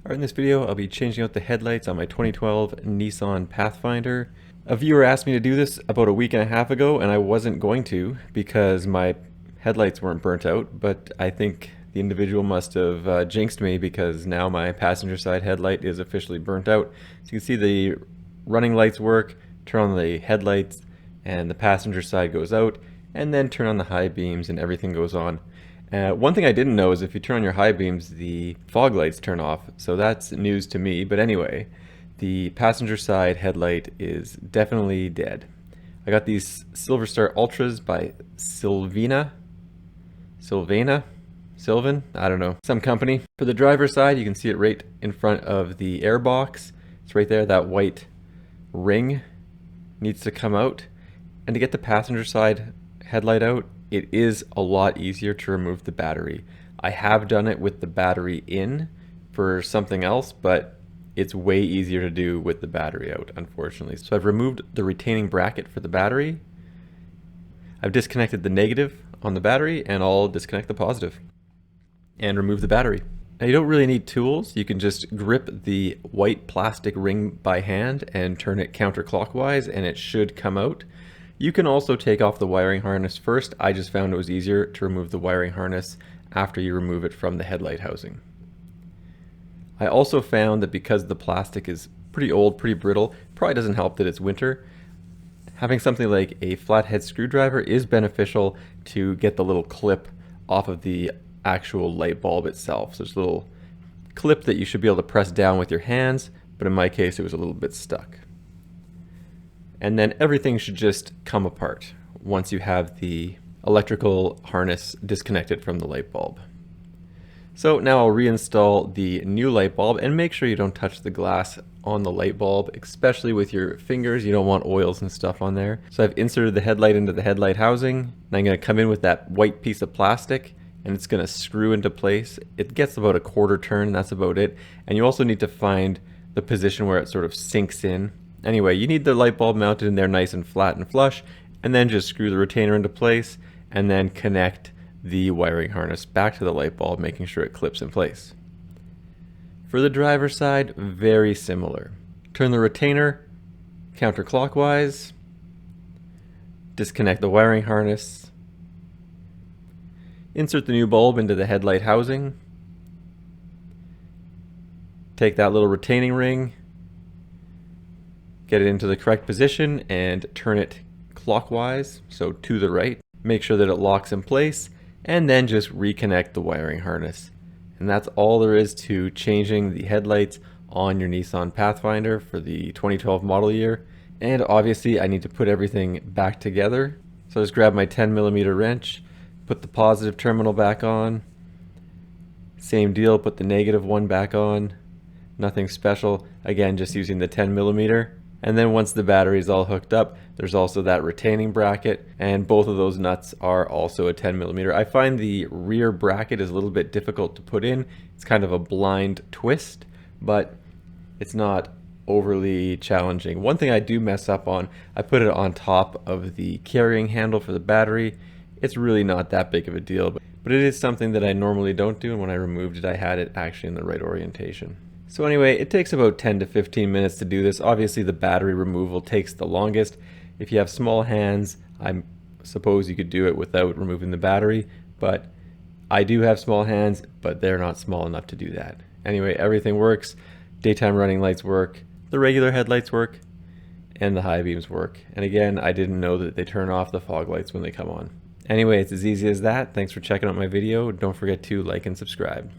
Alright, in this video I'll be changing out the headlights on my 2012 Nissan Pathfinder. A viewer asked me to do this about a week and a half ago, and I wasn't going to because my headlights weren't burnt out, but I think the individual must have jinxed me because now my passenger side headlight is officially burnt out. So you can see the running lights work, turn on the headlights, and the passenger side goes out, and then turn on the high beams and everything goes on. One thing I didn't know is if you turn on your high beams, the fog lights turn off, so that's news to me. But anyway, the passenger side headlight is definitely dead. I got these Silver Star Ultras by Sylvan, I don't know, some company. For the driver's side, you can see it right in front of the airbox. It's right there, that white ring needs to come out. And to get the passenger side headlight out, it is a lot easier to remove the battery. I have done it with the battery in for something else, but it's way easier to do with the battery out, unfortunately. So I've removed the retaining bracket for the battery. I've disconnected the negative on the battery, and I'll disconnect the positive and remove the battery. Now, you don't really need tools. You can just grip the white plastic ring by hand and turn it counterclockwise, and it should come out. You can also take off the wiring harness first. I just found it was easier to remove the wiring harness after you remove it from the headlight housing. I also found that because the plastic is pretty old, pretty brittle, probably doesn't help that it's winter. Having something like a flathead screwdriver is beneficial to get the little clip off of the actual light bulb itself. So there's a little clip that you should be able to press down with your hands, but in my case it was a little bit stuck. And then everything should just come apart once you have the electrical harness disconnected from the light bulb. So now I'll reinstall the new light bulb, and make sure you don't touch the glass on the light bulb, especially with your fingers. You don't want oils and stuff on there. So I've inserted the headlight into the headlight housing, and I'm going to come in with that white piece of plastic, and it's going to screw into place. It gets about a quarter turn, and that's about it. And you also need to find the position where it sort of sinks in. Anyway, you need the light bulb mounted in there nice and flat and flush, and then just screw the retainer into place, and then connect the wiring harness back to the light bulb, making sure it clips in place. For the driver's side, very similar. Turn the retainer counterclockwise, disconnect the wiring harness, insert the new bulb into the headlight housing, take that little retaining ring, get it into the correct position, and turn it clockwise, so to the right. Make sure that it locks in place, and then just reconnect the wiring harness. And that's all there is to changing the headlights on your Nissan Pathfinder for the 2012 model year. And obviously I need to put everything back together. So I just grab my 10mm wrench, put the positive terminal back on. Same deal, put the negative one back on. Nothing special. Again, just using the 10mm. And then once the battery is all hooked up, there's also that retaining bracket, and both of those nuts are also a 10mm. I find the rear bracket is a little bit difficult to put in. It's kind of a blind twist, but it's not overly challenging. One thing I do mess up on, I put it on top of the carrying handle for the battery. It's really not that big of a deal, but it is something that I normally don't do, and when I removed it, I had it actually in the right orientation. So anyway, it takes about 10 to 15 minutes to do this. Obviously the battery removal takes the longest. If you have small hands, I suppose you could do it without removing the battery, but I do have small hands, but they're not small enough to do that. Anyway, everything works. Daytime running lights work, the regular headlights work, and the high beams work. And again, I didn't know that they turn off the fog lights when they come on. Anyway, it's as easy as that. Thanks for checking out my video. Don't forget to like and subscribe.